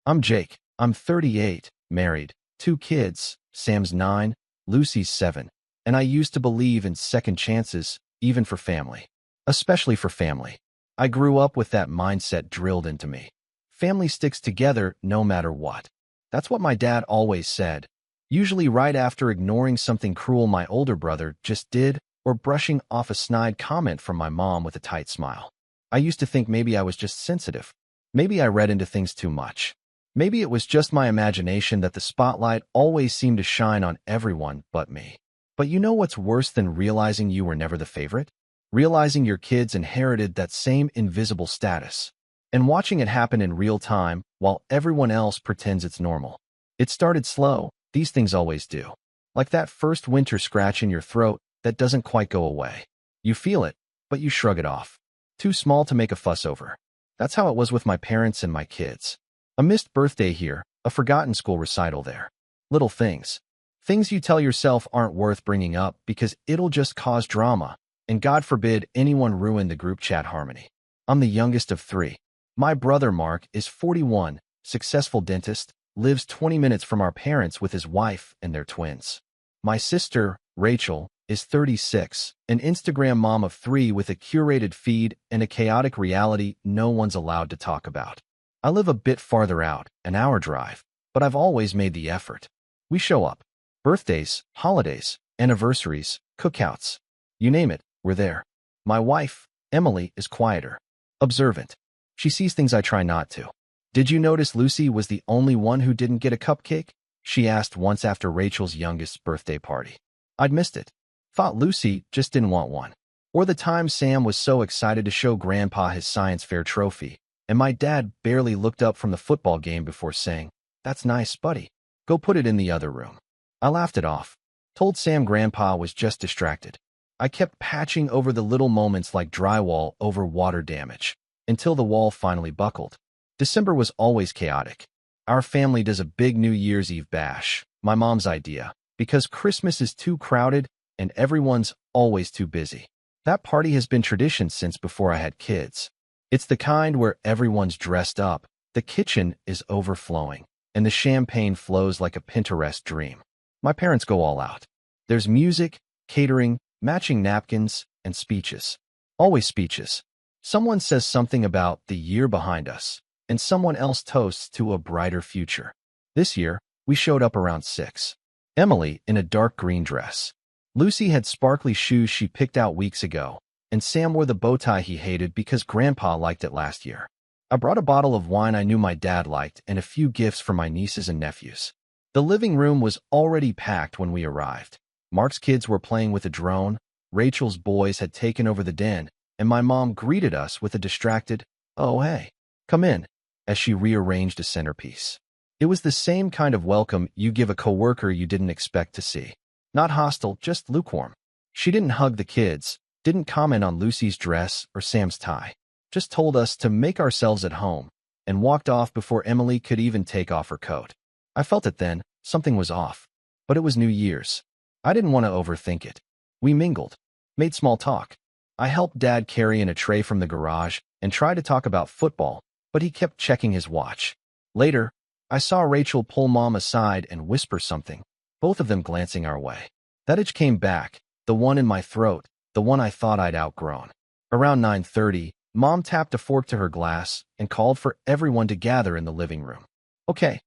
I'm Jake. I'm 38, married, 2 kids, Sam's 9, Lucy's 7, and I used to believe in second chances, even for family. Especially for family. I grew up with that mindset drilled into me. Family sticks together no matter what. That's what my dad always said, usually right after ignoring something cruel my older brother just did or brushing off a snide comment from my mom with a tight smile. I used to think maybe I was just sensitive. Maybe I read into things too much. Maybe it was just my imagination that the spotlight always seemed to shine on everyone but me. But you know what's worse than realizing you were never the favorite? Realizing your kids inherited that same invisible status, and watching it happen in real time while everyone else pretends it's normal. It started slow, these things always do. Like that first winter scratch in your throat that doesn't quite go away. You feel it, but you shrug it off. Too small to make a fuss over. That's how it was with my parents and my kids. A missed birthday here, a forgotten school recital there. Little things. Things you tell yourself aren't worth bringing up because it'll just cause drama, and God forbid anyone ruin the group chat harmony. I'm the youngest of 3. My brother Mark is 41, successful dentist, lives 20 minutes from our parents with his wife and their twins. My sister, Rachel, is 36, an Instagram mom of 3 with a curated feed and a chaotic reality no one's allowed to talk about. I live a bit farther out, an hour drive, but I've always made the effort. We show up. Birthdays, holidays, anniversaries, cookouts. You name it, we're there. My wife, Emily, is quieter, observant. She sees things I try not to. Did you notice Lucy was the only one who didn't get a cupcake? She asked once after Rachel's youngest birthday party. I'd missed it. Thought Lucy just didn't want one. Or the time Sam was so excited to show Grandpa his science fair trophy, and my dad barely looked up from the football game before saying, "That's nice, buddy. Go put it in the other room." I laughed it off. Told Sam Grandpa was just distracted. I kept patching over the little moments like drywall over water damage, until the wall finally buckled. December was always chaotic. Our family does a big New Year's Eve bash, my mom's idea, because Christmas is too crowded and everyone's always too busy. That party has been tradition since before I had kids. It's the kind where everyone's dressed up, the kitchen is overflowing, and the champagne flows like a Pinterest dream. My parents go all out. There's music, catering, matching napkins, and speeches. Always speeches. Someone says something about the year behind us, and someone else toasts to a brighter future. This year, we showed up around 6. Emily in a dark green dress. Lucy had sparkly shoes she picked out weeks ago, and Sam wore the bow tie he hated because Grandpa liked it last year. I brought a bottle of wine I knew my dad liked and a few gifts for my nieces and nephews. The living room was already packed when we arrived. Mark's kids were playing with a drone, Rachel's boys had taken over the den, and my mom greeted us with a distracted, "Oh hey, come in," as she rearranged a centerpiece. It was the same kind of welcome you give a coworker you didn't expect to see. Not hostile, just lukewarm. She didn't hug the kids, didn't comment on Lucy's dress or Sam's tie, just told us to make ourselves at home, and walked off before Emily could even take off her coat. I felt it then, something was off. But it was New Year's. I didn't want to overthink it. We mingled, made small talk. I helped Dad carry in a tray from the garage and tried to talk about football, but he kept checking his watch. Later, I saw Rachel pull Mom aside and whisper something, both of them glancing our way. That itch came back, the one in my throat, the one I thought I'd outgrown. Around 9:30, Mom tapped a fork to her glass and called for everyone to gather in the living room. Okay,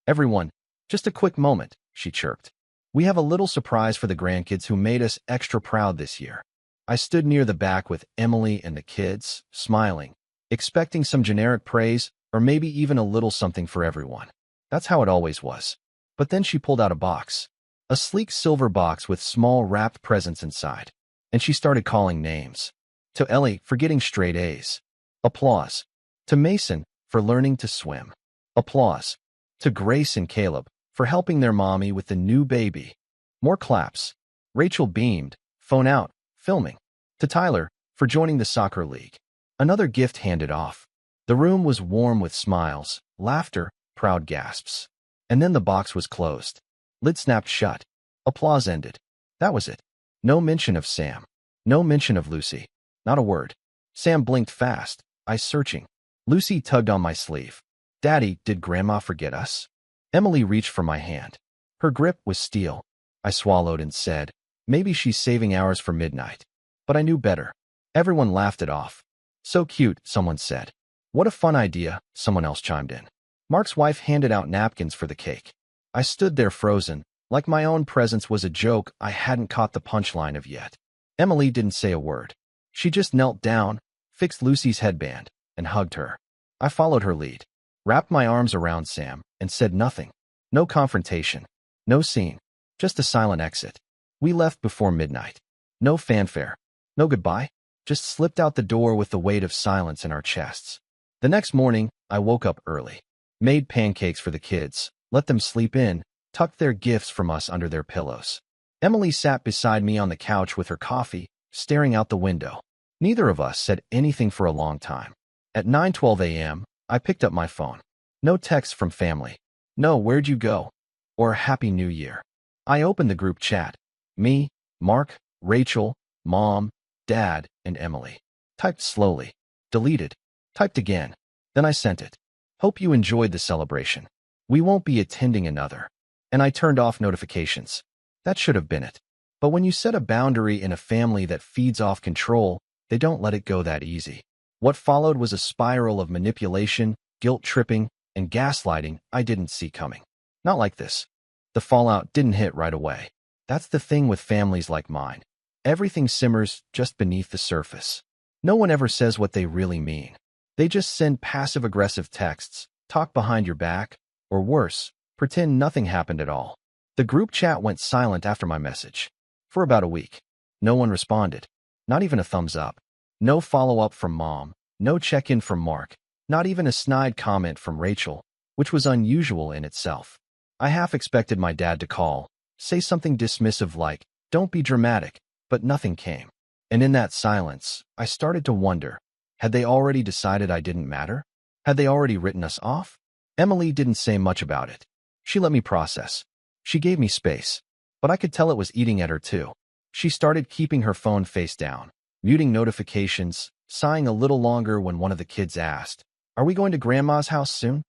everyone, just a quick moment," she chirped. "We have a little surprise for the grandkids who made us extra proud this year." I stood near the back with Emily and the kids, smiling, expecting some generic praise or maybe even a little something for everyone. That's how it always was. But then she pulled out a box. A sleek silver box with small wrapped presents inside. And she started calling names. To Ellie for getting straight A's. Applause. To Mason for learning to swim. Applause. To Grace and Caleb for helping their mommy with the new baby. More claps. Rachel beamed, phone out, filming. To Tyler for joining the soccer league. Another gift handed off. The room was warm with smiles, laughter, proud gasps. And then the box was closed. Lid snapped shut. Applause ended. That was it. No mention of Sam. No mention of Lucy. Not a word. Sam blinked fast, eyes searching. Lucy tugged on my sleeve. Daddy, did Grandma forget us? Emily reached for my hand. Her grip was steel. I swallowed and said, maybe she's saving ours for midnight. But I knew better. Everyone laughed it off. So cute, someone said. What a fun idea, someone else chimed in. Mark's wife handed out napkins for the cake. I stood there frozen, like my own presence was a joke I hadn't caught the punchline of yet. Emily didn't say a word. She just knelt down, fixed Lucy's headband, and hugged her. I followed her lead, wrapped my arms around Sam, and said nothing. No confrontation. No scene. Just a silent exit. We left before midnight. No fanfare. No goodbye. Just slipped out the door with the weight of silence in our chests. The next morning, I woke up early. Made pancakes for the kids, let them sleep in, tucked their gifts from us under their pillows. Emily sat beside me on the couch with her coffee, staring out the window. Neither of us said anything for a long time. At 9:12 a.m., I picked up my phone. No text from family. No "where'd you go?" or "Happy New Year." I opened the group chat. Me, Mark, Rachel, Mom, Dad, and Emily. Typed slowly. Deleted. Typed again. Then I sent it. Hope you enjoyed the celebration. We won't be attending another. And I turned off notifications. That should have been it. But when you set a boundary in a family that feeds off control, they don't let it go that easy. What followed was a spiral of manipulation, guilt-tripping, and gaslighting I didn't see coming. Not like this. The fallout didn't hit right away. That's the thing with families like mine. Everything simmers just beneath the surface. No one ever says what they really mean. They just send passive-aggressive texts, talk behind your back, or worse, pretend nothing happened at all. The group chat went silent after my message. For about a week. No one responded. Not even a thumbs up. No follow-up from Mom. No check-in from Mark. Not even a snide comment from Rachel, which was unusual in itself. I half expected my dad to call, say something dismissive like, "Don't be dramatic," but nothing came. And in that silence, I started to wonder, had they already decided I didn't matter? Had they already written us off? Emily didn't say much about it. She let me process. She gave me space. But I could tell it was eating at her too. She started keeping her phone face down, muting notifications, sighing a little longer when one of the kids asked, "Are we going to Grandma's house soon?"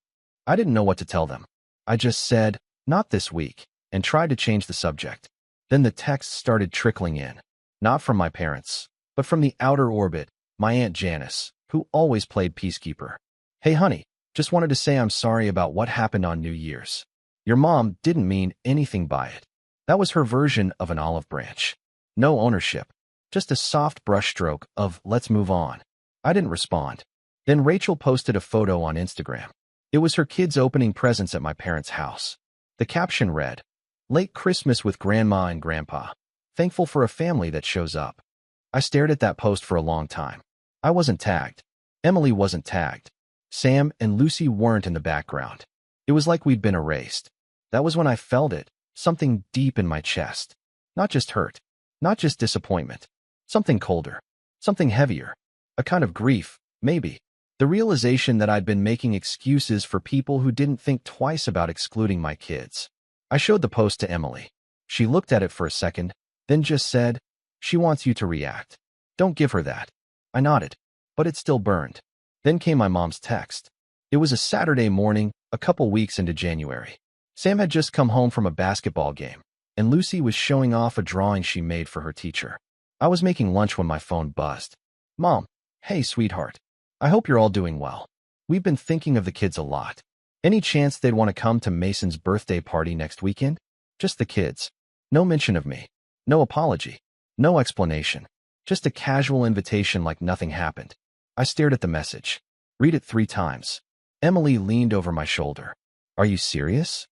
I didn't know what to tell them. I just said, "Not this week," and tried to change the subject. Then the texts started trickling in. Not from my parents, but from the outer orbit, my Aunt Janice, who always played peacekeeper. "Hey honey, just wanted to say I'm sorry about what happened on New Year's. Your mom didn't mean anything by it." That was her version of an olive branch. No ownership. Just a soft brushstroke of "let's move on." I didn't respond. Then Rachel posted a photo on Instagram. It was her kids opening presents at my parents' house. The caption read, "Late Christmas with Grandma and Grandpa. Thankful for a family that shows up." I stared at that post for a long time. I wasn't tagged. Emily wasn't tagged. Sam and Lucy weren't in the background. It was like we'd been erased. That was when I felt it, something deep in my chest. Not just hurt. Not just disappointment. Something colder. Something heavier. A kind of grief, maybe. The realization that I'd been making excuses for people who didn't think twice about excluding my kids. I showed the post to Emily. She looked at it for a second, then just said, "She wants you to react. Don't give her that." I nodded, but it still burned. Then came my mom's text. It was a Saturday morning, a couple weeks into January. Sam had just come home from a basketball game, and Lucy was showing off a drawing she made for her teacher. I was making lunch when my phone buzzed. "Mom, hey sweetheart. I hope you're all doing well. We've been thinking of the kids a lot. Any chance they'd want to come to Mason's birthday party next weekend? Just the kids. No mention of me. No apology. No explanation. Just a casual invitation like nothing happened." I stared at the message. Read it 3 times. Emily leaned over my shoulder. "Are you serious?"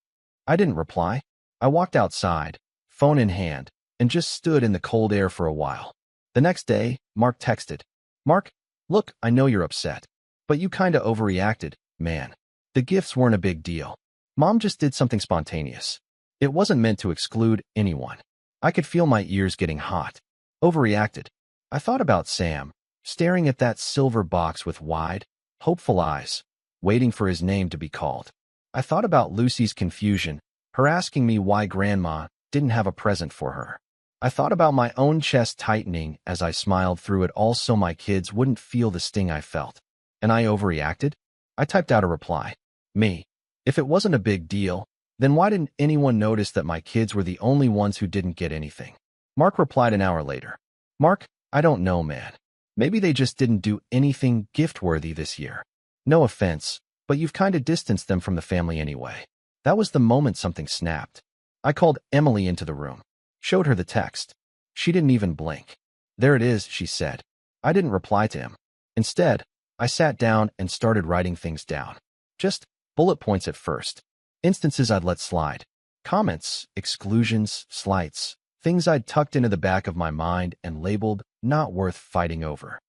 I didn't reply. I walked outside, phone in hand, and just stood in the cold air for a while. The next day, Mark texted. "Mark, look, I know you're upset, but you kinda overreacted, man. The gifts weren't a big deal. Mom just did something spontaneous. It wasn't meant to exclude anyone." I could feel my ears getting hot. Overreacted. I thought about Sam, staring at that silver box with wide, hopeful eyes, waiting for his name to be called. I thought about Lucy's confusion, her asking me why Grandma didn't have a present for her. I thought about my own chest tightening as I smiled through it all so my kids wouldn't feel the sting I felt. And I overreacted? I typed out a reply. Me. If it wasn't a big deal, then why didn't anyone notice that my kids were the only ones who didn't get anything? Mark replied an hour later. Mark, I don't know, man. Maybe they just didn't do anything gift-worthy this year. No offense, but you've kinda distanced them from the family anyway. That was the moment something snapped. I called Emily into the room. Showed her the text. She didn't even blink. There it is, she said. I didn't reply to him. Instead, I sat down and started writing things down. Just bullet points at first. Instances I'd let slide. Comments, exclusions, slights. Things I'd tucked into the back of my mind and labeled not worth fighting over.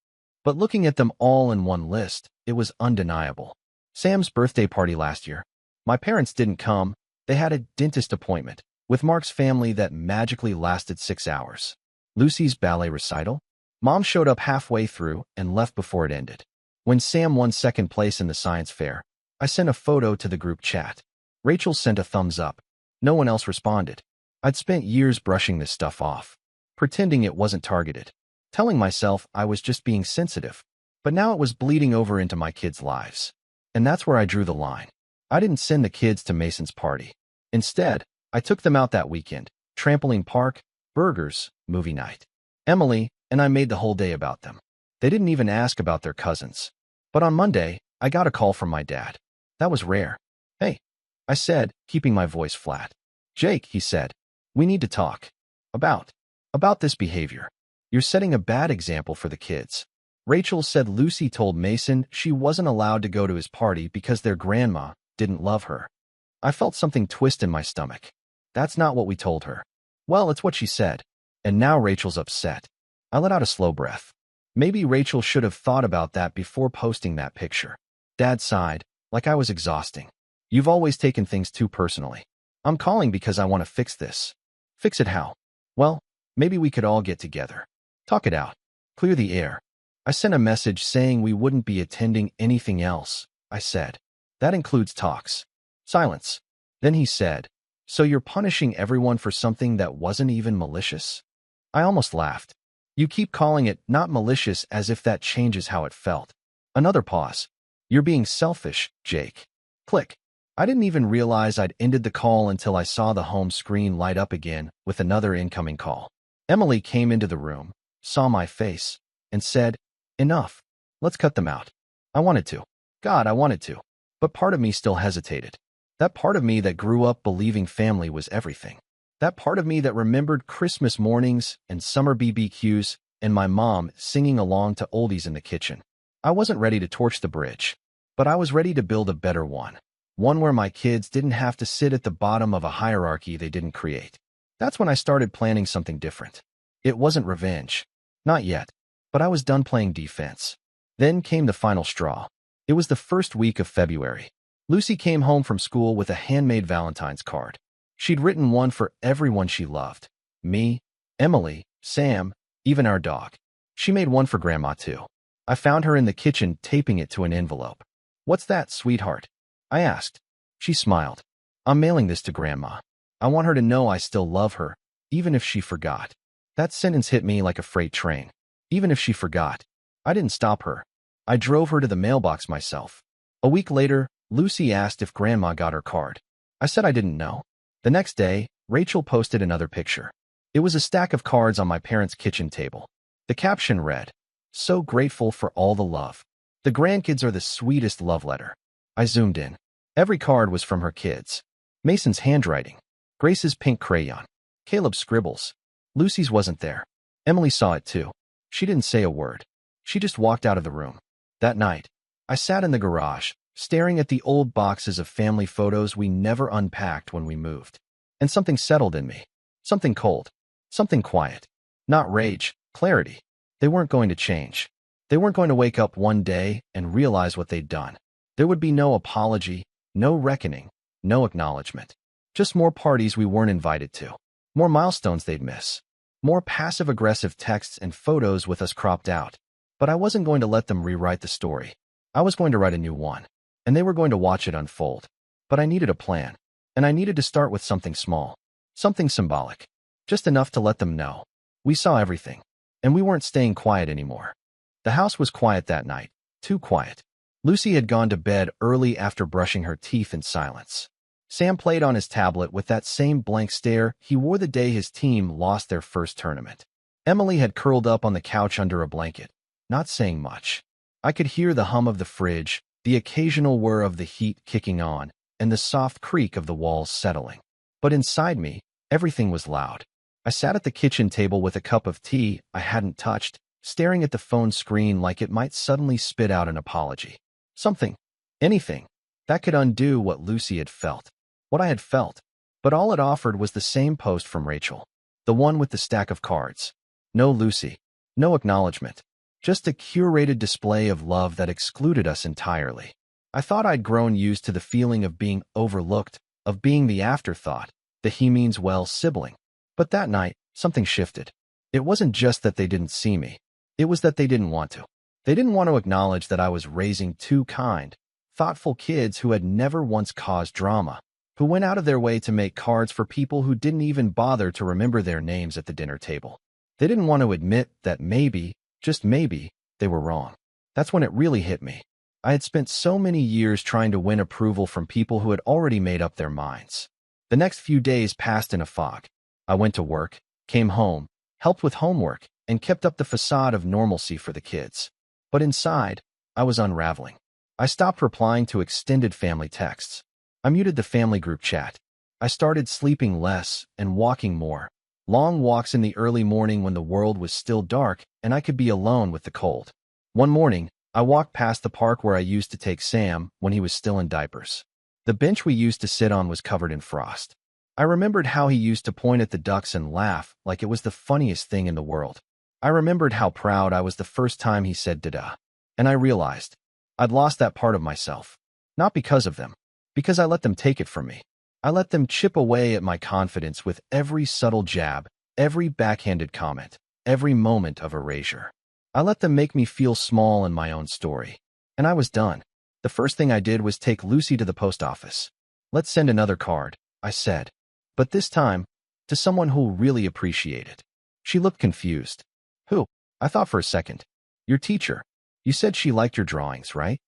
But looking at them all in one list, it was undeniable. Sam's birthday party last year. My parents didn't come. They had a dentist appointment with Mark's family that magically lasted 6 hours. Lucy's ballet recital. Mom showed up halfway through and left before it ended. When Sam won second place in the science fair, I sent a photo to the group chat. Rachel sent a thumbs up. No one else responded. I'd spent years brushing this stuff off, pretending it wasn't targeted, telling myself I was just being sensitive. But now it was bleeding over into my kids' lives. And that's where I drew the line. I didn't send the kids to Mason's party. Instead, I took them out that weekend, trampoline park, burgers, movie night. Emily and I made the whole day about them. They didn't even ask about their cousins. But on Monday, I got a call from my dad. That was rare. Hey, I said, keeping my voice flat. Jake, he said, we need to talk. About this behavior. You're setting a bad example for the kids. Rachel said Lucy told Mason she wasn't allowed to go to his party because their grandma didn't love her. I felt something twist in my stomach. That's not what we told her. Well, it's what she said. And now Rachel's upset. I let out a slow breath. Maybe Rachel should have thought about that before posting that picture. Dad sighed, like I was exhausting. You've always taken things too personally. I'm calling because I want to fix this. Fix it how? Well, maybe we could all get together. Talk it out. Clear the air. I sent a message saying we wouldn't be attending anything else, I said. That includes talks. Silence. Then he said, so you're punishing everyone for something that wasn't even malicious? I almost laughed. You keep calling it not malicious as if that changes how it felt. Another pause. You're being selfish, Jake. Click. I didn't even realize I'd ended the call until I saw the home screen light up again with another incoming call. Emily came into the room, saw my face, and said, enough. Let's cut them out. I wanted to. God, I wanted to. But part of me still hesitated. That part of me that grew up believing family was everything. That part of me that remembered Christmas mornings and summer BBQs and my mom singing along to oldies in the kitchen. I wasn't ready to torch the bridge, but I was ready to build a better one. One where my kids didn't have to sit at the bottom of a hierarchy they didn't create. That's when I started planning something different. It wasn't revenge. Not yet. But I was done playing defense. Then came the final straw. It was the first week of February. Lucy came home from school with a handmade Valentine's card. She'd written one for everyone she loved. Me, Emily, Sam, even our dog. She made one for Grandma too. I found her in the kitchen taping it to an envelope. What's that, sweetheart? I asked. She smiled. I'm mailing this to Grandma. I want her to know I still love her, even if she forgot. That sentence hit me like a freight train. Even if she forgot. I didn't stop her. I drove her to the mailbox myself. A week later, Lucy asked if Grandma got her card. I said I didn't know. The next day, Rachel posted another picture. It was a stack of cards on my parents' kitchen table. The caption read, so grateful for all the love. The grandkids are the sweetest love letter. I zoomed in. Every card was from her kids. Mason's handwriting. Grace's pink crayon. Caleb's scribbles. Lucy's wasn't there. Emily saw it too. She didn't say a word. She just walked out of the room. That night, I sat in the garage, staring at the old boxes of family photos we never unpacked when we moved. And something settled in me. Something cold. Something quiet. Not rage, clarity. They weren't going to change. They weren't going to wake up one day and realize what they'd done. There would be no apology, no reckoning, no acknowledgement. Just more parties we weren't invited to. More milestones they'd miss. More passive-aggressive texts and photos with us cropped out. But I wasn't going to let them rewrite the story. I was going to write a new one. And they were going to watch it unfold. But I needed a plan. And I needed to start with something small. Something symbolic. Just enough to let them know. We saw everything. And we weren't staying quiet anymore. The house was quiet that night. Too quiet. Lucy had gone to bed early after brushing her teeth in silence. Sam played on his tablet with that same blank stare he wore the day his team lost their first tournament. Emily had curled up on the couch under a blanket, not saying much. I could hear the hum of the fridge, the occasional whir of the heat kicking on, and the soft creak of the walls settling. But inside me, everything was loud. I sat at the kitchen table with a cup of tea I hadn't touched, staring at the phone screen like it might suddenly spit out an apology. Something, anything, that could undo what Lucy had felt, what I had felt. But all it offered was the same post from Rachel, the one with the stack of cards. No Lucy, no acknowledgement, just a curated display of love that excluded us entirely. I thought I'd grown used to the feeling of being overlooked, of being the afterthought, the he-means-well sibling. But that night, something shifted. It wasn't just that they didn't see me. It was that they didn't want to. They didn't want to acknowledge that I was raising two kind, thoughtful kids who had never once caused drama, who went out of their way to make cards for people who didn't even bother to remember their names at the dinner table. They didn't want to admit that maybe, just maybe, they were wrong. That's when it really hit me. I had spent so many years trying to win approval from people who had already made up their minds. The next few days passed in a fog. I went to work, came home, helped with homework, and kept up the facade of normalcy for the kids. But inside, I was unraveling. I stopped replying to extended family texts. I muted the family group chat. I started sleeping less and walking more. Long walks in the early morning when the world was still dark and I could be alone with the cold. One morning, I walked past the park where I used to take Sam when he was still in diapers. The bench we used to sit on was covered in frost. I remembered how he used to point at the ducks and laugh like it was the funniest thing in the world. I remembered how proud I was the first time he said "dada." And I realized I'd lost that part of myself. Not because of them, because I let them take it from me. I let them chip away at my confidence with every subtle jab, every backhanded comment, every moment of erasure. I let them make me feel small in my own story. And I was done. The first thing I did was take Lucy to the post office. "Let's send another card," I said. But this time, to someone who'll really appreciate it. She looked confused. "Who?" I thought for a second. "Your teacher. You said she liked your drawings, right?"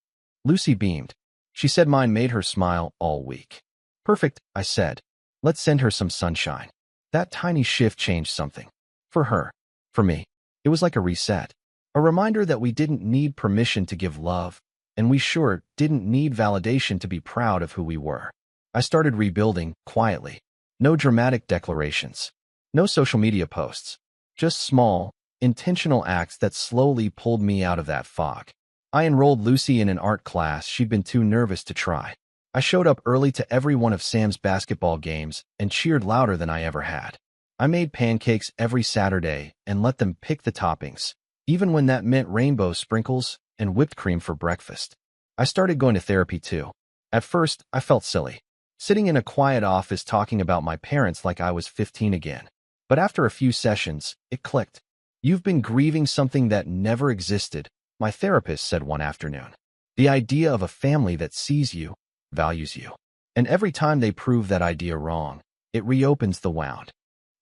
Lucy beamed. She said mine made her smile all week. "Perfect," I said. "Let's send her some sunshine." That tiny shift changed something. For her. For me. It was like a reset. A reminder that we didn't need permission to give love, and we sure didn't need validation to be proud of who we were. I started rebuilding, quietly. No dramatic declarations. No social media posts. Just small, intentional acts that slowly pulled me out of that fog. I enrolled Lucy in an art class she'd been too nervous to try. I showed up early to every one of Sam's basketball games and cheered louder than I ever had. I made pancakes every Saturday and let them pick the toppings, even when that meant rainbow sprinkles and whipped cream for breakfast. I started going to therapy too. At first, I felt silly, sitting in a quiet office talking about my parents like I was 15 again. But after a few sessions, it clicked. "You've been grieving something that never existed," my therapist said one afternoon. "The idea of a family that sees you, values you. And every time they prove that idea wrong, it reopens the wound."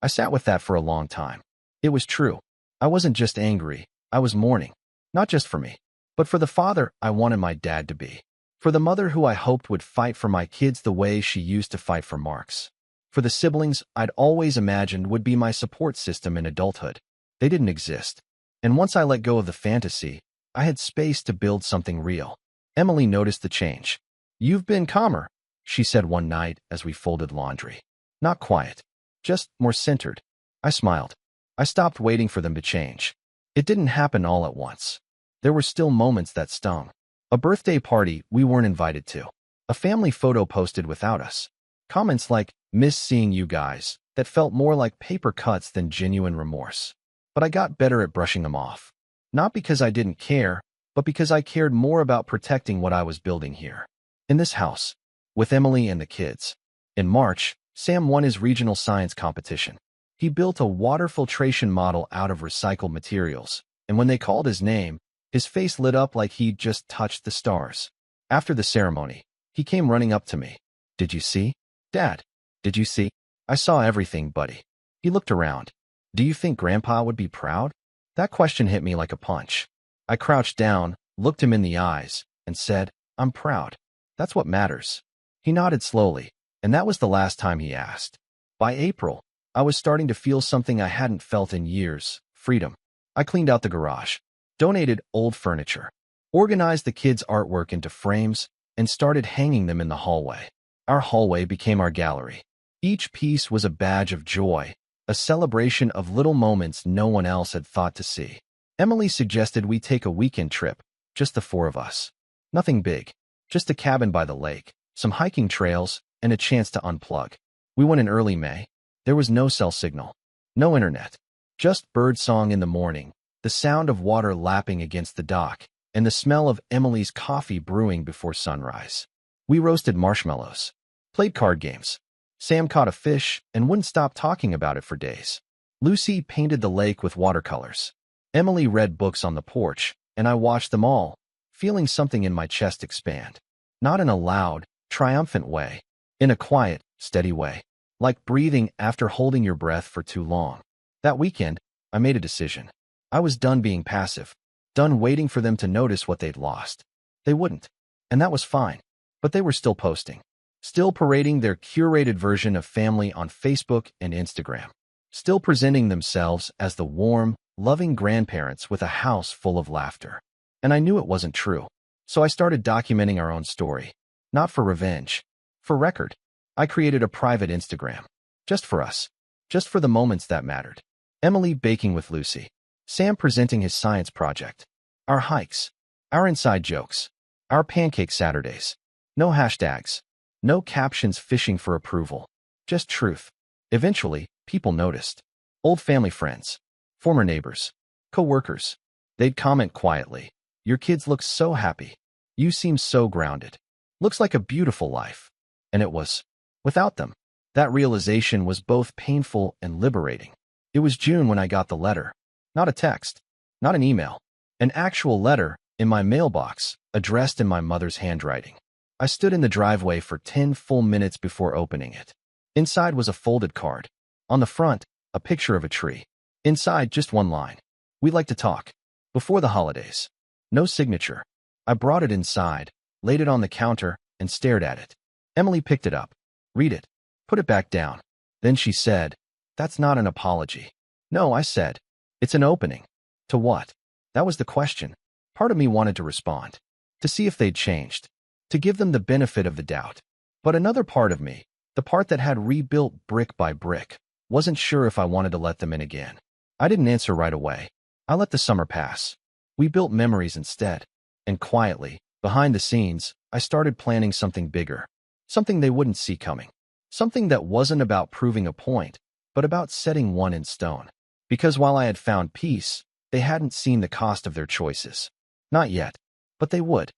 I sat with that for a long time. It was true. I wasn't just angry. I was mourning. Not just for me, but for the father I wanted my dad to be. For the mother who I hoped would fight for my kids the way she used to fight for Mark's. For the siblings I'd always imagined would be my support system in adulthood. They didn't exist. And once I let go of the fantasy, I had space to build something real. Emily noticed the change. "You've been calmer," she said one night as we folded laundry. Not quiet, just more centered. I smiled. I stopped waiting for them to change. It didn't happen all at once. There were still moments that stung. A birthday party we weren't invited to. A family photo posted without us. Comments like, "Miss seeing you guys," that felt more like paper cuts than genuine remorse. But I got better at brushing them off. Not because I didn't care, but because I cared more about protecting what I was building here. In this house. With Emily and the kids. In March, Sam won his regional science competition. He built a water filtration model out of recycled materials, and when they called his name, his face lit up like he'd just touched the stars. After the ceremony, he came running up to me. "Did you see? Dad, did you see?" "I saw everything, buddy." He looked around. "Do you think Grandpa would be proud?" That question hit me like a punch. I crouched down, looked him in the eyes, and said, "I'm proud. That's what matters." He nodded slowly, and that was the last time he asked. By April, I was starting to feel something I hadn't felt in years: freedom. I cleaned out the garage, donated old furniture, organized the kids' artwork into frames, and started hanging them in the hallway. Our hallway became our gallery. Each piece was a badge of joy, a celebration of little moments no one else had thought to see. Emily suggested we take a weekend trip, just the four of us. Nothing big, just a cabin by the lake, some hiking trails, and a chance to unplug. We went in early May. There was no cell signal, no internet, just birdsong in the morning, the sound of water lapping against the dock, and the smell of Emily's coffee brewing before sunrise. We roasted marshmallows, played card games. Sam caught a fish and wouldn't stop talking about it for days. Lucy painted the lake with watercolors. Emily read books on the porch, and I watched them all, feeling something in my chest expand. Not in a loud, triumphant way, in a quiet, steady way, like breathing after holding your breath for too long. That weekend, I made a decision. I was done being passive, done waiting for them to notice what they'd lost. They wouldn't, and that was fine, but they were still posting, still parading their curated version of family on Facebook and Instagram, still presenting themselves as the warm, loving grandparents with a house full of laughter. And I knew it wasn't true, so I started documenting our own story. Not for revenge, for record. I created a private Instagram, just for us, just for the moments that mattered. Emily baking with Lucy, Sam presenting his science project, our hikes, our inside jokes, our pancake Saturdays. No hashtags, no captions fishing for approval, just truth. Eventually, people noticed. Old family friends, former neighbors, co-workers. They'd comment quietly, "Your kids look so happy. You seem so grounded. Looks like a beautiful life." And it was. Without them, that realization was both painful and liberating. It was June when I got the letter. Not a text, not an email, an actual letter in my mailbox, addressed in my mother's handwriting. I stood in the driveway for 10 full minutes before opening it. Inside was a folded card. On the front, a picture of a tree. Inside, just one line: "We'd like to talk. Before the holidays." No signature. I brought it inside, laid it on the counter, and stared at it. Emily picked it up. "Read it. Put it back down." Then she said, "That's not an apology." "No," I said. "It's an opening." To what? That was the question. Part of me wanted to respond, to see if they'd changed, to give them the benefit of the doubt. But another part of me, the part that had rebuilt brick by brick, wasn't sure if I wanted to let them in again. I didn't answer right away. I let the summer pass. We built memories instead. And quietly, behind the scenes, I started planning something bigger, something they wouldn't see coming, something that wasn't about proving a point, but about setting one in stone. Because while I had found peace, they hadn't seen the cost of their choices. Not yet, but they would.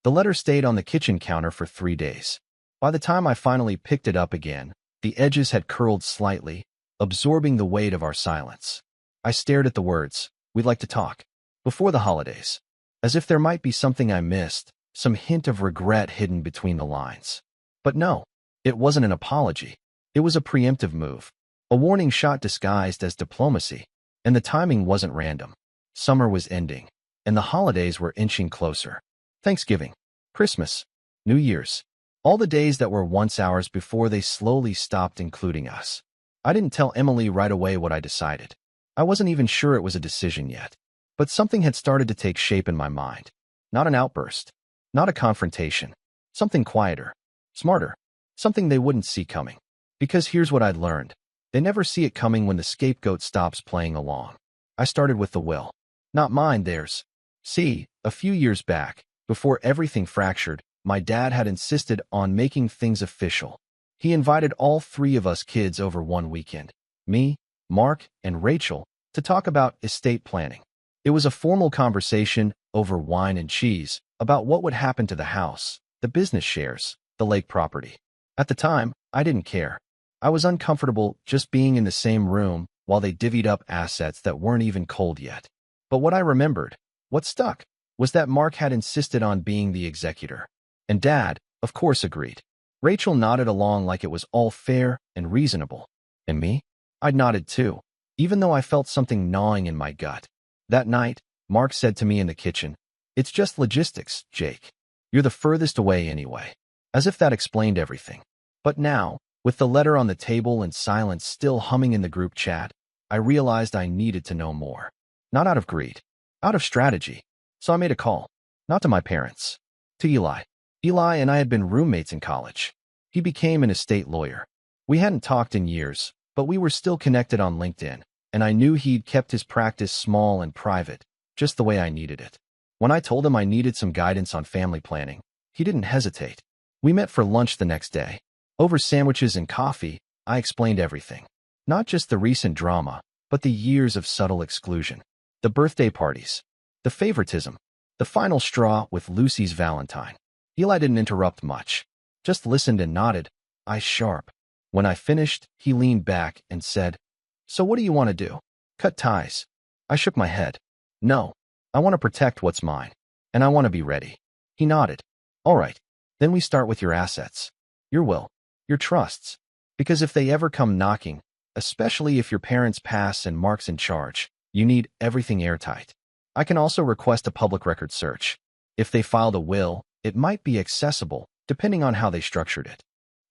The letter stayed on the kitchen counter for 3 days. By the time I finally picked it up again, the edges had curled slightly, absorbing the weight of our silence. I stared at the words, "We'd like to talk. Before the holidays," as if there might be something I missed, some hint of regret hidden between the lines. But no, it wasn't an apology. It was a preemptive move, a warning shot disguised as diplomacy. And the timing wasn't random. Summer was ending, and the holidays were inching closer. Thanksgiving, Christmas, New Year's, all the days that were once ours before they slowly stopped including us. I didn't tell Emily right away what I decided. I wasn't even sure it was a decision yet. But something had started to take shape in my mind. Not an outburst, not a confrontation, something quieter, smarter, something they wouldn't see coming. Because here's what I'd learned. They never see it coming when the scapegoat stops playing along. I started with the will. Not mine, theirs. See, a few years back, before everything fractured, my dad had insisted on making things official. He invited all 3 of us kids over one weekend, me, Mark, and Rachel, to talk about estate planning. It was a formal conversation over wine and cheese about what would happen to the house, the business shares, the lake property. At the time, I didn't care. I was uncomfortable just being in the same room while they divvied up assets that weren't even cold yet. But what I remembered, what stuck, was that Mark had insisted on being the executor. And Dad, of course, agreed. Rachel nodded along like it was all fair and reasonable. And me? I nodded too, even though I felt something gnawing in my gut. That night, Mark said to me in the kitchen, "It's just logistics, Jake. You're the furthest away anyway. As if that explained everything. But now, with the letter on the table and silence still humming in the group chat, I realized I needed to know more. Not out of greed, out of strategy. So I made a call. Not to my parents. To Eli. Eli and I had been roommates in college. He became an estate lawyer. We hadn't talked in years, but we were still connected on LinkedIn, and I knew he'd kept his practice small and private, just the way I needed it. When I told him I needed some guidance on family planning, he didn't hesitate. We met for lunch the next day. Over sandwiches and coffee, I explained everything. Not just the recent drama, but the years of subtle exclusion. The birthday parties. The favoritism. The final straw with Lucy's Valentine. Eli didn't interrupt much. Just listened and nodded, eyes sharp. When I finished, he leaned back and said, "So what do you want to do? Cut ties?" I shook my head. "No. I want to protect what's mine. And I want to be ready." He nodded. "All right. Then we start with your assets. Your will. Your trusts. Because if they ever come knocking, especially if your parents pass and Mark's in charge, you need everything airtight. I can also request a public record search. If they filed a will, it might be accessible, depending on how they structured it."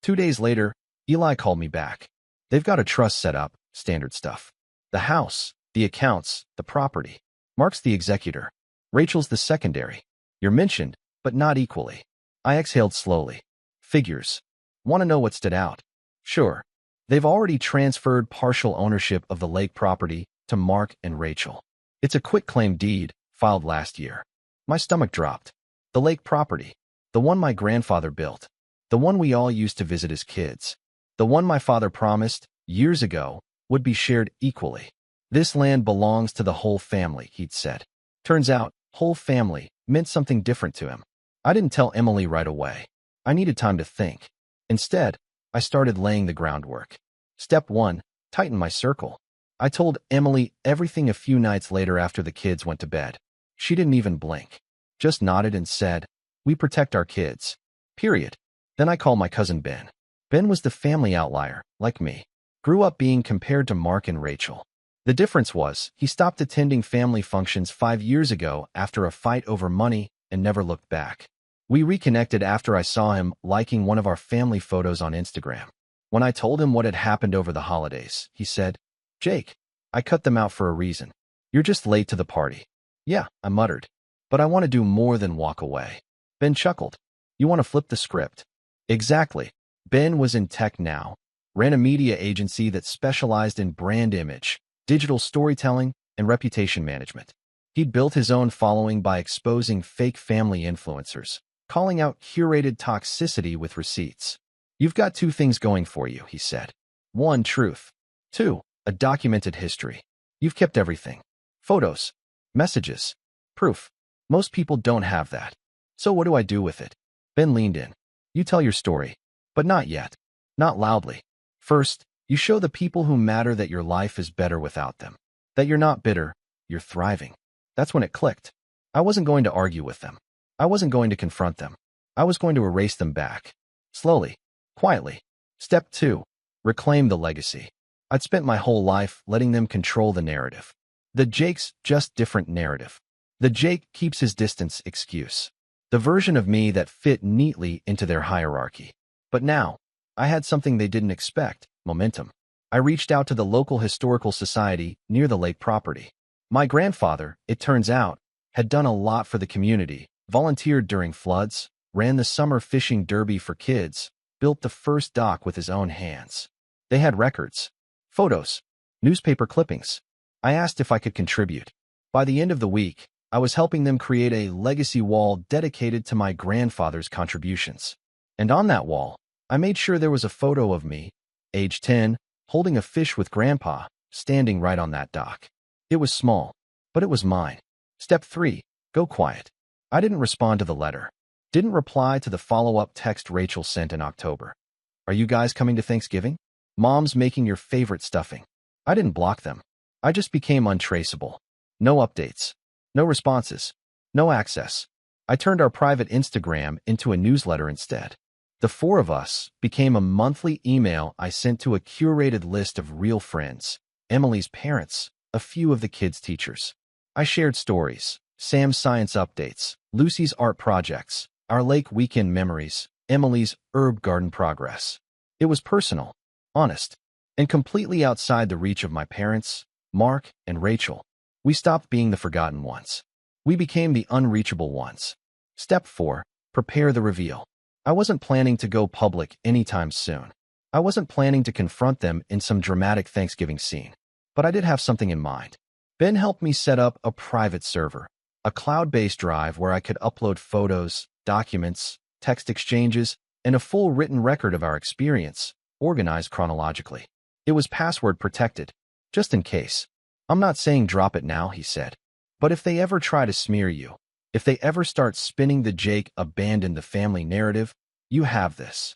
2 days later, Eli called me back. "They've got a trust set up, standard stuff. The house, the accounts, the property. Mark's the executor. Rachel's the secondary. You're mentioned, but not equally." I exhaled slowly. "Figures. Want to know what stood out?" "Sure. They've already transferred partial ownership of the lake property to Mark and Rachel. It's a quitclaim deed, filed last year." My stomach dropped. The lake property. The one my grandfather built. The one we all used to visit as kids. The one my father promised, years ago, would be shared equally. "This land belongs to the whole family," he'd said. Turns out, whole family meant something different to him. I didn't tell Emily right away. I needed time to think. Instead, I started laying the groundwork. Step 1, tighten my circle. I told Emily everything a few nights later after the kids went to bed. She didn't even blink. Just nodded and said, "We protect our kids. Period." Then I called my cousin Ben. Ben was the family outlier, like me. Grew up being compared to Mark and Rachel. The difference was, he stopped attending family functions 5 years ago after a fight over money and never looked back. We reconnected after I saw him liking one of our family photos on Instagram. When I told him what had happened over the holidays, he said, "Jake, I cut them out for a reason. You're just late to the party." "Yeah," I muttered. "But I want to do more than walk away." Ben chuckled. "You want to flip the script?" Exactly. Ben was in tech now, ran a media agency that specialized in brand image, digital storytelling, and reputation management. He'd built his own following by exposing fake family influencers, calling out curated toxicity with receipts. "You've got 2 things going for you," he said. 1, truth. 2, a documented history. You've kept everything. Photos, messages, proof. Most people don't have that. So what do I do with it? Ben leaned in. "You tell your story, but not yet. Not loudly. First, you show the people who matter that your life is better without them. That you're not bitter, you're thriving." That's when it clicked. I wasn't going to argue with them. I wasn't going to confront them. I was going to erase them back. Slowly, quietly. Step 2, reclaim the legacy. I'd spent my whole life letting them control the narrative. The Jake's just different narrative. The Jake keeps his distance excuse. The version of me that fit neatly into their hierarchy. But now, I had something they didn't expect, momentum. I reached out to the local historical society near the lake property. My grandfather, it turns out, had done a lot for the community, volunteered during floods, ran the summer fishing derby for kids, built the first dock with his own hands. They had records, photos, newspaper clippings. I asked if I could contribute. By the end of the week, I was helping them create a legacy wall dedicated to my grandfather's contributions. And on that wall, I made sure there was a photo of me, age 10, holding a fish with Grandpa, standing right on that dock. It was small, but it was mine. Step 3, go quiet. I didn't respond to the letter. Didn't reply to the follow-up text Rachel sent in October. "Are you guys coming to Thanksgiving? Mom's making your favorite stuffing." I didn't block them. I just became untraceable. No updates. No responses. No access. I turned our private Instagram into a newsletter instead. The 4 of us became a monthly email I sent to a curated list of real friends, Emily's parents, a few of the kids' teachers. I shared stories, Sam's science updates, Lucy's art projects, our lake weekend memories, Emily's herb garden progress. It was personal, honest, and completely outside the reach of my parents, Mark and Rachel. We stopped being the forgotten ones. We became the unreachable ones. Step 4. Prepare the reveal. I wasn't planning to go public anytime soon. I wasn't planning to confront them in some dramatic Thanksgiving scene. But I did have something in mind. Ben helped me set up a private server, a cloud-based drive where I could upload photos, documents, text exchanges, and a full written record of our experience, organized chronologically. It was password protected, just in case. I'm not saying drop it now, he said. But if they ever try to smear you, if they ever start spinning the Jake abandoned the family narrative, you have this.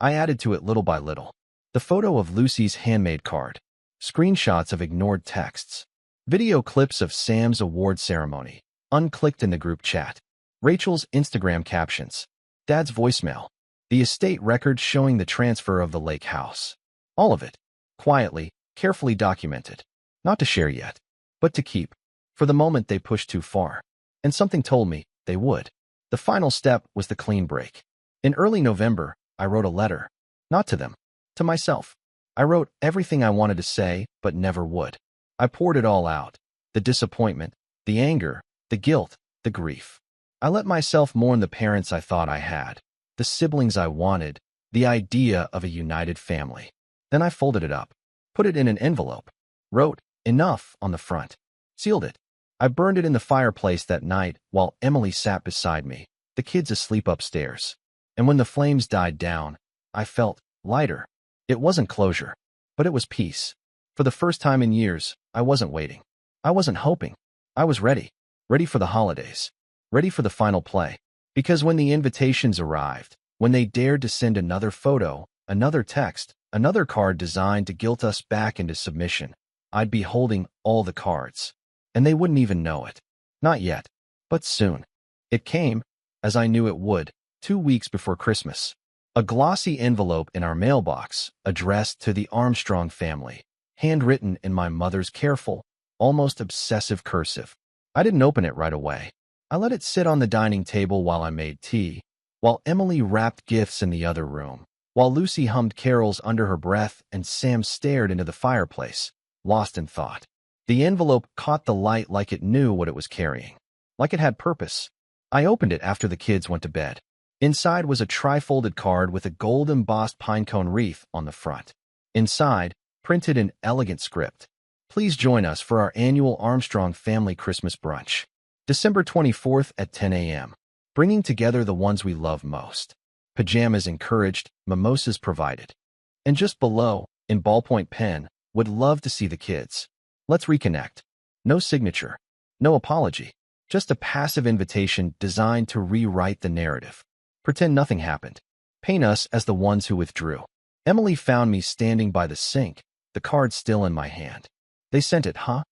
I added to it little by little. The photo of Lucy's handmade card, screenshots of ignored texts, video clips of Sam's award ceremony, unclicked in the group chat, Rachel's Instagram captions, Dad's voicemail, the estate record showing the transfer of the lake house. All of it, quietly, carefully documented. Not to share yet, but to keep. For the moment they pushed too far. And something told me they would. The final step was the clean break. In early November, I wrote a letter. Not to them. To myself. I wrote everything I wanted to say, but never would. I poured it all out. The disappointment, the anger, the guilt, the grief. I let myself mourn the parents I thought I had, the siblings I wanted, the idea of a united family. Then I folded it up, put it in an envelope, wrote enough on the front, sealed it. I burned it in the fireplace that night while Emily sat beside me, the kids asleep upstairs. And when the flames died down, I felt lighter. It wasn't closure, but it was peace. For the first time in years, I wasn't waiting. I wasn't hoping. I was ready. Ready for the holidays. Ready for the final play. Because when the invitations arrived, when they dared to send another photo, another text, another card designed to guilt us back into submission, I'd be holding all the cards. And they wouldn't even know it. Not yet, but soon. It came, as I knew it would, 2 weeks before Christmas. A glossy envelope in our mailbox, addressed to the Armstrong family, handwritten in my mother's careful, almost obsessive cursive. I didn't open it right away. I let it sit on the dining table while I made tea, while Emily wrapped gifts in the other room, while Lucy hummed carols under her breath and Sam stared into the fireplace, lost in thought. The envelope caught the light like it knew what it was carrying, like it had purpose. I opened it after the kids went to bed. Inside was a tri-folded card with a gold-embossed pinecone wreath on the front. Inside, printed in elegant script, "Please join us for our annual Armstrong family Christmas brunch. December 24th at 10 a.m. Bringing together the ones we love most. Pajamas encouraged, mimosas provided." And just below, in ballpoint pen, "Would love to see the kids. Let's reconnect." No signature, no apology, just a passive invitation designed to rewrite the narrative. Pretend nothing happened. Paint us as the ones who withdrew. Emily found me standing by the sink, the card still in my hand. "They sent it, huh?"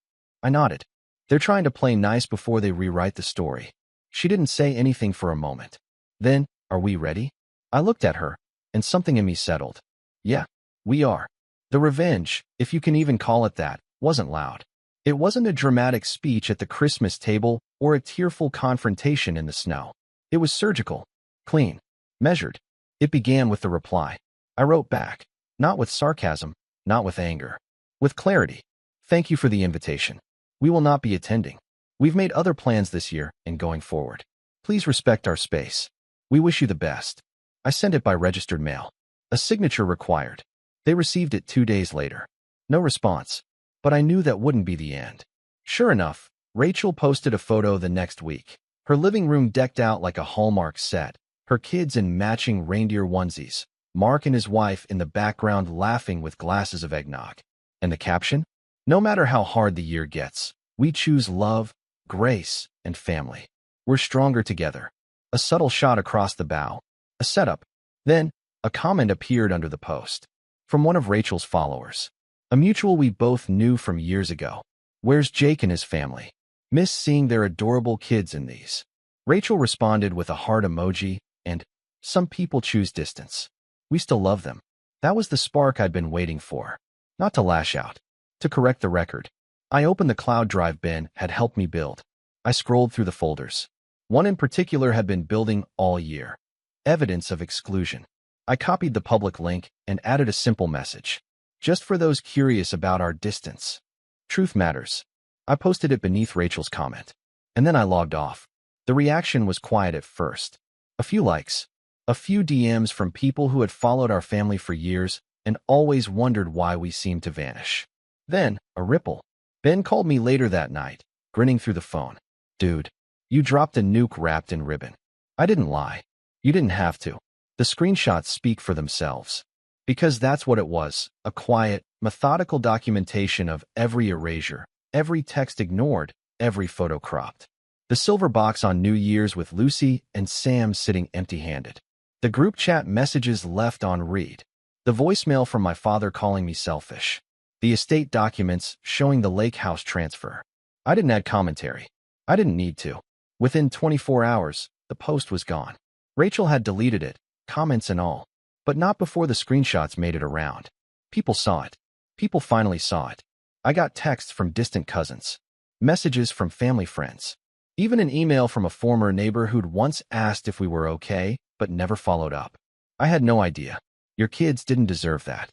I nodded. "They're trying to play nice before they rewrite the story." She didn't say anything for a moment. Then, "Are we ready?" I looked at her, and something in me settled. Yeah, we are. The revenge, if you can even call it that, wasn't loud. It wasn't a dramatic speech at the Christmas table or a tearful confrontation in the snow. It was surgical, clean, measured. It began with the reply. I wrote back, not with sarcasm, not with anger, with clarity. "Thank you for the invitation. We will not be attending. We've made other plans this year and going forward. Please respect our space. We wish you the best." I sent it by registered mail. A signature required. They received it 2 days later. No response. But I knew that wouldn't be the end. Sure enough, Rachel posted a photo the next week. Her living room decked out like a Hallmark set, her kids in matching reindeer onesies, Mark and his wife in the background laughing with glasses of eggnog. And the caption? "No matter how hard the year gets, we choose love, grace, and family. We're stronger together." A subtle shot across the bow. A setup. Then, a comment appeared under the post. From one of Rachel's followers. A mutual we both knew from years ago. "Where's Jake and his family? Miss seeing their adorable kids in these." Rachel responded with a heart emoji and, "Some people choose distance. We still love them." That was the spark I'd been waiting for. Not to lash out. To correct the record. I opened the cloud drive Ben had helped me build. I scrolled through the folders. One in particular had been building all year. Evidence of exclusion. I copied the public link and added a simple message. Just for those curious about our distance. Truth matters. I posted it beneath Rachel's comment. And then I logged off. The reaction was quiet at first. A few likes. A few DMs from people who had followed our family for years and always wondered why we seemed to vanish. Then, a ripple. Ben called me later that night, grinning through the phone. Dude, you dropped a nuke wrapped in ribbon. I didn't lie. You didn't have to. The screenshots speak for themselves. Because that's what it was, a quiet, methodical documentation of every erasure, every text ignored, every photo cropped. The silver box on New Year's with Lucy and Sam sitting empty-handed. The group chat messages left on read. The voicemail from my father calling me selfish. The estate documents showing the lake house transfer. I didn't add commentary. I didn't need to. Within 24 hours, the post was gone. Rachel had deleted it, comments and all. But not before the screenshots made it around. People saw it. People finally saw it. I got texts from distant cousins. Messages from family friends. Even an email from a former neighbor who'd once asked if we were okay, but never followed up. I had no idea. Your kids didn't deserve that.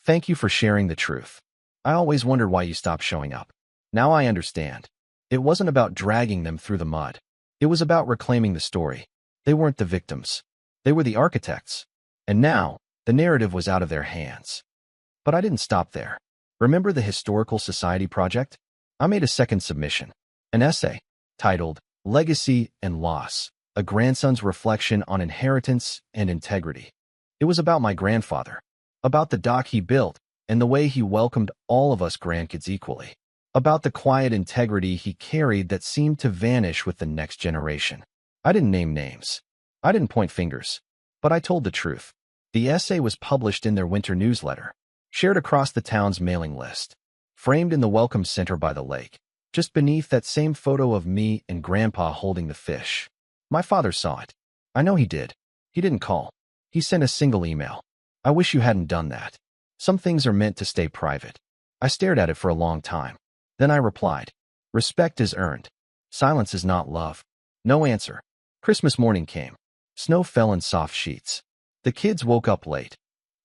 Thank you for sharing the truth. I always wondered why you stopped showing up. Now I understand. It wasn't about dragging them through the mud. It was about reclaiming the story. They weren't the victims. They were the architects. And now, the narrative was out of their hands. But I didn't stop there. Remember the Historical Society project? I made a second submission. An essay, titled Legacy and Loss, a Grandson's Reflection on Inheritance and Integrity. It was about my grandfather, about the dock he built and the way he welcomed all of us grandkids equally, about the quiet integrity he carried that seemed to vanish with the next generation. I didn't name names. I didn't point fingers. But I told the truth. The essay was published in their winter newsletter, shared across the town's mailing list, framed in the welcome center by the lake, just beneath that same photo of me and Grandpa holding the fish. My father saw it. I know he did. He didn't call. He sent a single email. I wish you hadn't done that. Some things are meant to stay private. I stared at it for a long time. Then I replied, respect is earned. Silence is not love. No answer. Christmas morning came. Snow fell in soft sheets. The kids woke up late.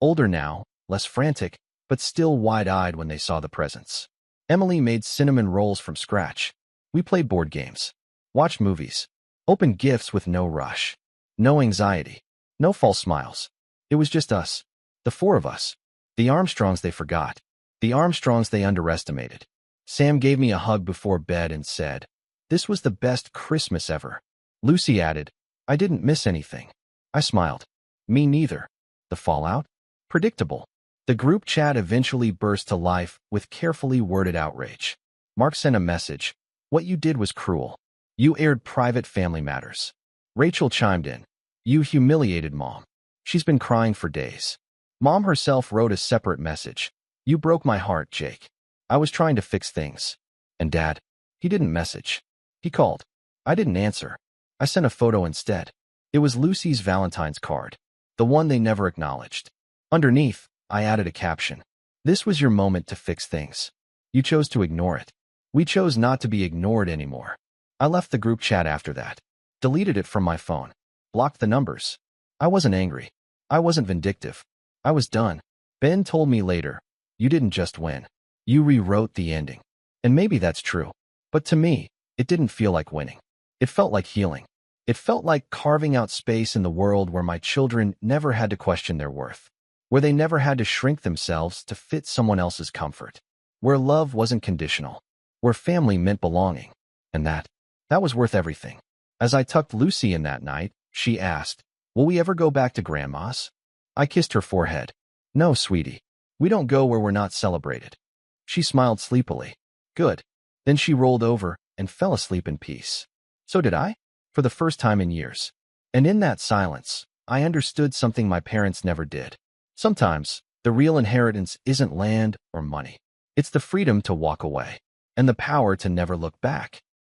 Older now, less frantic, but still wide-eyed when they saw the presents. Emily made cinnamon rolls from scratch. We played board games, watched movies, opened gifts with no rush. No anxiety, no false smiles. It was just us. The four of us. The Armstrongs they forgot. The Armstrongs they underestimated. Sam gave me a hug before bed and said, "This was the best Christmas ever." Lucy added, "I didn't miss anything." I smiled. Me neither. The fallout? Predictable. The group chat eventually burst to life with carefully worded outrage. Mark sent a message. What you did was cruel. You aired private family matters. Rachel chimed in. You humiliated Mom. She's been crying for days. Mom herself wrote a separate message. You broke my heart, Jake. I was trying to fix things. And Dad? He didn't message. He called. I didn't answer. I sent a photo instead. It was Lucy's Valentine's card, the one they never acknowledged. Underneath, I added a caption. This was your moment to fix things. You chose to ignore it. We chose not to be ignored anymore. I left the group chat after that. Deleted it from my phone. Blocked the numbers. I wasn't angry. I wasn't vindictive. I was done. Ben told me later, you didn't just win. You rewrote the ending. And maybe that's true. But to me, it didn't feel like winning. It felt like healing. It felt like carving out space in the world where my children never had to question their worth, where they never had to shrink themselves to fit someone else's comfort, where love wasn't conditional, where family meant belonging. And that was worth everything. As I tucked Lucy in that night, she asked, will we ever go back to Grandma's? I kissed her forehead. No, sweetie. We don't go where we're not celebrated. She smiled sleepily. Good. Then she rolled over and fell asleep in peace. So did I, for the first time in years. And in that silence, I understood something my parents never did. Sometimes, the real inheritance isn't land or money. It's the freedom to walk away and the power to never look back.